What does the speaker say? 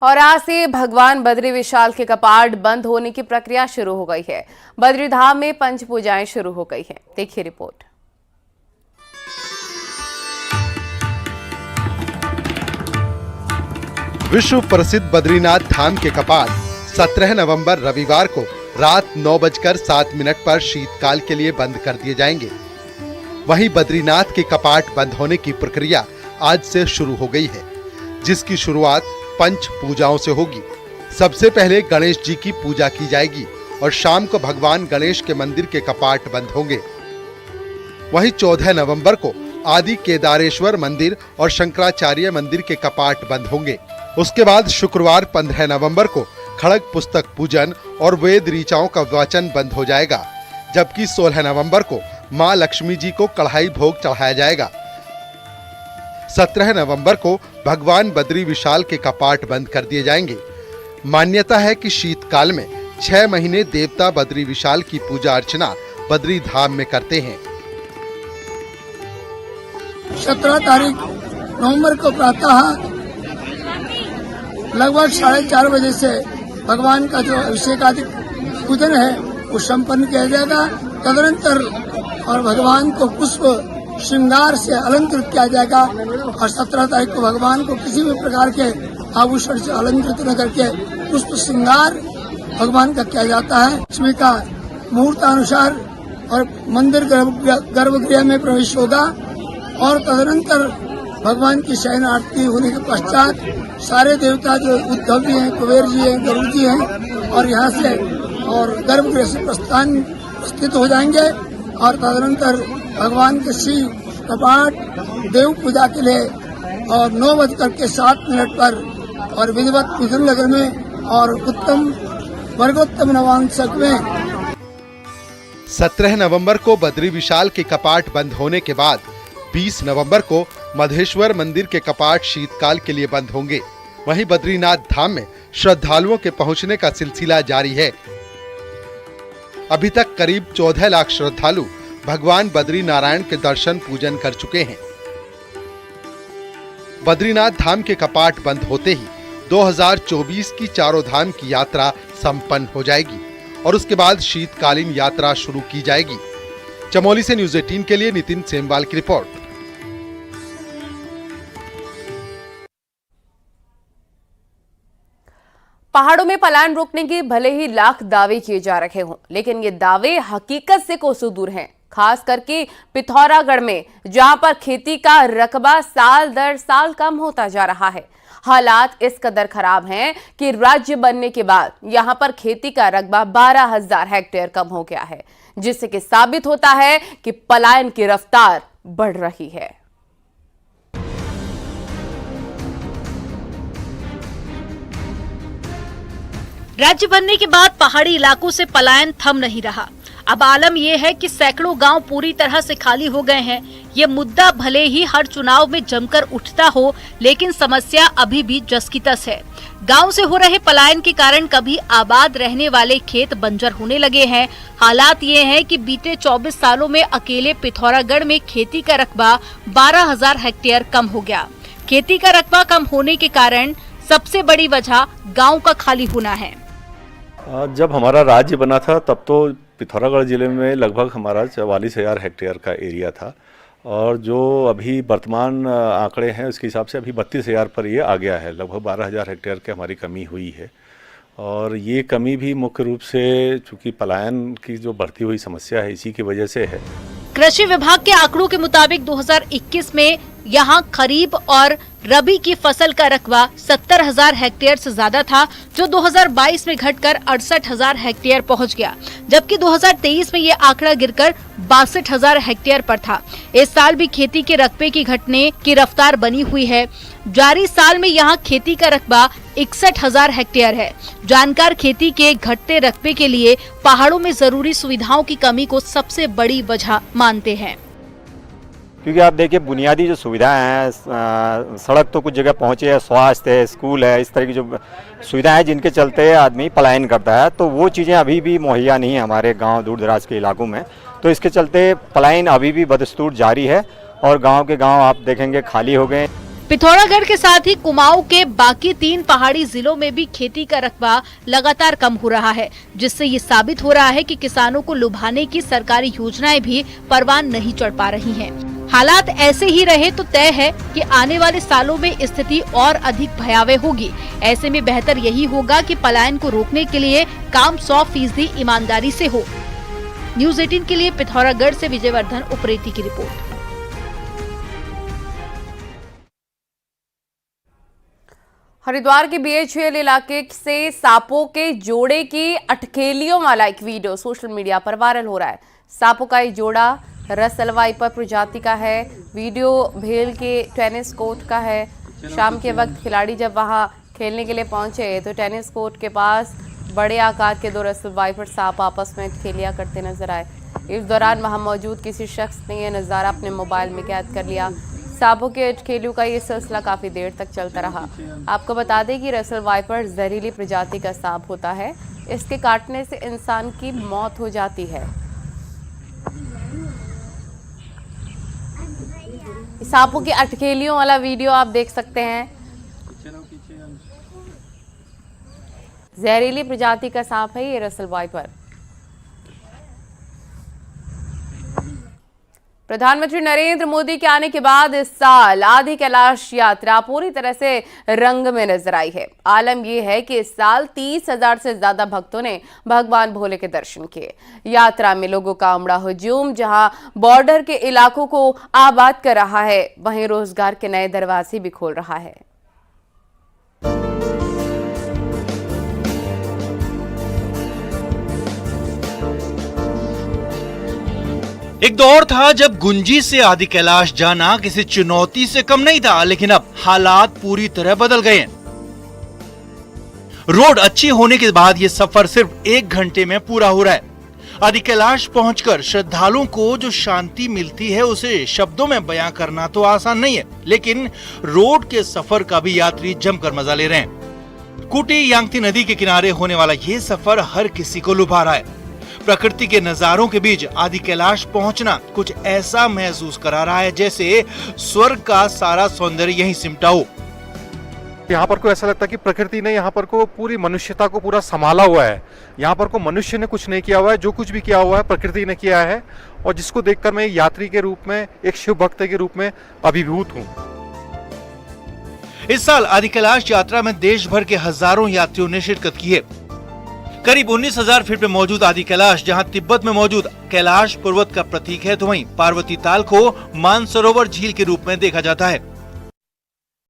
और आज से भगवान बद्री विशाल के कपाट बंद होने की प्रक्रिया शुरू हो गई है। बद्री धाम में पंच पूजाएं शुरू हो गई हैं। देखिए रिपोर्ट। विश्व प्रसिद्ध बद्रीनाथ धाम के कपाट 17 नवंबर रविवार को रात 9:07 पर शीतकाल के लिए बंद कर दिए जाएंगे। वहीं बद्रीनाथ के कपाट बंद होने की प्रक्रिया आज से शुरू हो गई है, जिसकी शुरुआत पंच पूजाओं से होगी। सबसे पहले गणेश जी की पूजा की जाएगी और शाम को भगवान गणेश के मंदिर के कपाट बंद होंगे। वहीं 14 नवंबर को आदि केदारेश्वर मंदिर और शंकराचार्य मंदिर के कपाट बंद होंगे। उसके बाद शुक्रवार 15 नवंबर को खड़ग पुस्तक पूजन और वेद ऋचाओं का वाचन बंद हो जाएगा, जबकि 16 नवंबर को मां लक्ष्मी जी को कढ़ाई भोग चढ़ाया जाएगा। 17 नवंबर को भगवान बद्री विशाल के कपाट बंद कर दिए जाएंगे। मान्यता है कि शीतकाल में 6 महीने देवता बद्री विशाल की पूजा अर्चना बद्री धाम में करते हैं। 17 तारीख नवंबर को प्रातः लगभग 4:30 बजे से भगवान का जो अभिषेक आदि पूजन है वो संपन्न किया जाएगा। तदनंतर और भगवान को पुष्प श्रृंगार से अलंकृत किया जाएगा और 17 तारीख को भगवान को किसी भी प्रकार के आभूषण से अलंकृत न करके पुष्प श्रृंगार भगवान का किया जाता है। इसमें का मुहूर्तानुसार और मंदिर गर्भगृह में प्रवेश होगा और तदनंतर भगवान की शयन आरती होने के पश्चात सारे देवता जो उद्धव जी हैं, कुबेर जी हैं, गरुड़ जी हैं और यहाँ से और गर्भगृह से प्रस्थान स्थित हो जाएंगे और तदनंतर भगवान के श्री कपाट देव पूजा के लिए और 9:07 पर और विधिवत पूजन नगर में और उत्तम वर्गोत्तम नवांशक में 17 नवंबर को बद्री विशाल के कपाट बंद होने के बाद 20 नवंबर को मधेश्वर मंदिर के कपाट शीतकाल के लिए बंद होंगे। वहीं बद्रीनाथ धाम में श्रद्धालुओं के पहुंचने का सिलसिला जारी है। अभी तक करीब 14 लाख श्रद्धालु भगवान बद्री नारायण के दर्शन पूजन कर चुके हैं। बद्रीनाथ धाम के कपाट बंद होते ही 2024 की चारों धाम की यात्रा संपन्न हो जाएगी और उसके बाद शीतकालीन यात्रा शुरू की जाएगी। चमोली से न्यूज़ 18 के लिए नितिन सेमवाल की रिपोर्ट। पहाड़ों में पलायन रोकने के भले ही लाख दावे किए जा रहे हों, लेकिन ये दावे हकीकत से कोसों दूर हैं। खास करके पिथौरागढ़ में, जहां पर खेती का रकबा साल दर साल कम होता जा रहा है। हालात इस कदर खराब हैं कि राज्य बनने के बाद यहां पर खेती का रकबा 12,000 हेक्टेयर कम हो गया है, जिससे कि साबित होता है कि पलायन की रफ्तार बढ़ रही है। राज्य बनने के बाद पहाड़ी इलाकों से पलायन थम नहीं रहा। अब आलम यह है कि सैकड़ों गांव पूरी तरह से खाली हो गए हैं। ये मुद्दा भले ही हर चुनाव में जमकर उठता हो, लेकिन समस्या अभी भी जस की तस है। गांव से हो रहे पलायन के कारण कभी आबाद रहने वाले खेत बंजर होने लगे हैं। हालात ये हैं कि बीते 24 सालों में अकेले पिथौरागढ़ में खेती का रकबा 12,000 हेक्टेयर कम हो गया। खेती का रकबा कम होने के कारण सबसे बड़ी वजह गाँव का खाली होना है। जब हमारा राज्य बना था तब तो पिथौरागढ़ जिले में लगभग हमारा 44,000 हेक्टेयर का एरिया था और जो अभी वर्तमान आंकड़े हैं उसके हिसाब से अभी 32,000 पर ये आ गया है। लगभग 12,000 हेक्टेयर की हमारी कमी हुई है और ये कमी भी मुख्य रूप से चूँकि पलायन की जो बढ़ती हुई समस्या है इसी की वजह से है। कृषि विभाग के आंकड़ों के मुताबिक 2021 में यहाँ खरीफ और रबी की फसल का रकबा 70,000 हेक्टेयर से ज्यादा था, जो 2022 में घटकर 68,000 हेक्टेयर पहुँच गया, जबकि 2023 में ये आंकड़ा गिरकर 62,000 हेक्टेयर पर था। इस साल भी खेती के रकबे की घटने की रफ्तार बनी हुई है। जारी साल में यहाँ खेती का रकबा 61,000 हेक्टेयर है। जानकार खेती के घटते रकबे के लिए पहाड़ों में जरूरी सुविधाओं की कमी को सबसे बड़ी वजह मानते हैं। क्योंकि आप देखिए बुनियादी जो सुविधाएं हैं, सड़क तो कुछ जगह पहुंचे है, स्वास्थ्य है, स्कूल है, इस तरह की जो सुविधाएं हैं जिनके चलते आदमी पलायन करता है, तो वो चीज़ें अभी भी मुहैया नहीं है हमारे गांव दूर दराज के इलाकों में। तो इसके चलते पलायन अभी भी बदस्तूर जारी है और गांव के गांव आप देखेंगे खाली हो गए। पिथौरागढ़ के साथ ही कुमाऊं के बाकी 3 पहाड़ी जिलों में भी खेती का रकबा लगातार कम हो रहा है, जिससे ये साबित हो रहा है कि किसानों को लुभाने की सरकारी योजनाएं भी परवान नहीं चढ़ पा रही हैं। हालात ऐसे ही रहे तो तय है कि आने वाले सालों में स्थिति और अधिक भयावह होगी। ऐसे में बेहतर यही होगा कि पलायन को रोकने के लिए काम 100% ईमानदारी से हो। न्यूज़ 18 के लिए पिथौरागढ़ से विजयवर्धन उप्रेती की रिपोर्ट। हरिद्वार के बीएचईएल इलाके से सांपों के जोड़े की अटखेलियों वाला एक वीडियो सोशल मीडिया पर वायरल हो रहा है। सांपों का ये जोड़ा रसल वाइपर प्रजाति का है। वीडियो भेल के टेनिस कोर्ट का है। शाम के वक्त खिलाड़ी जब वहां खेलने के लिए पहुंचे तो टेनिस कोर्ट के पास बड़े आकार के 2 रसल वाइपर सांप आपस में खेलिया करते नजर आए। इस दौरान वहां मौजूद किसी शख्स ने यह नज़ारा अपने मोबाइल में कैद कर लिया। सांपों के अटखेलियों का ये सिलसिला काफी देर तक चलता रहा। आपको बता दें कि रसल वाइपर जहरीली प्रजाति का सांप होता है। इसके काटने से इंसान की मौत हो जाती है। सांपों की अटखेलियों वाला वीडियो आप देख सकते हैं। जहरीली प्रजाति का सांप है ये रसल वाइपर। प्रधानमंत्री नरेंद्र मोदी के आने के बाद इस साल आदि कैलाश यात्रा पूरी तरह से रंग में नजर आई है। आलम यह है कि इस साल 30,000 से ज्यादा भक्तों ने भगवान भोले के दर्शन किए। यात्रा में लोगों का उमड़ा हुजूम जहां बॉर्डर के इलाकों को आबाद कर रहा है, वहीं रोजगार के नए दरवाजे भी खोल रहा है। एक दौर था जब गुंजी से आदि कैलाश जाना किसी चुनौती से कम नहीं था, लेकिन अब हालात पूरी तरह बदल गए हैं। रोड अच्छी होने के बाद ये सफर सिर्फ 1 घंटे में पूरा हो रहा है। आदि कैलाश पहुंचकर श्रद्धालुओं को जो शांति मिलती है उसे शब्दों में बयां करना तो आसान नहीं है, लेकिन रोड के सफर का भी यात्री जमकर मजा ले रहे हैं। कुटी यांगती नदी के किनारे होने वाला ये सफर हर किसी को लुभा रहा है। प्रकृति के नजारों के बीच आदि कैलाश पहुंचना कुछ ऐसा महसूस करा रहा है जैसे स्वर्ग का सारा सौंदर्य यहीं सिमटा हो। यहाँ पर को ऐसा लगता है कि प्रकृति ने यहाँ पर को पूरी मनुष्यता को पूरा संभाला हुआ है। यहाँ पर को मनुष्य ने कुछ नहीं किया हुआ है, जो कुछ भी किया हुआ है प्रकृति ने किया है, और जिसको देखकर मैं यात्री के रूप में, एक शिव भक्त के रूप में अभिभूत हूँ। इस साल आदि कैलाश यात्रा में देश भर के हजारों यात्रियों ने शिरकत की है। करीब 19,000 फीट पे मौजूद आदि कैलाश जहां तिब्बत में मौजूद कैलाश पर्वत का प्रतीक है, तो वहीं पार्वती ताल को मानसरोवर झील के रूप में देखा जाता है।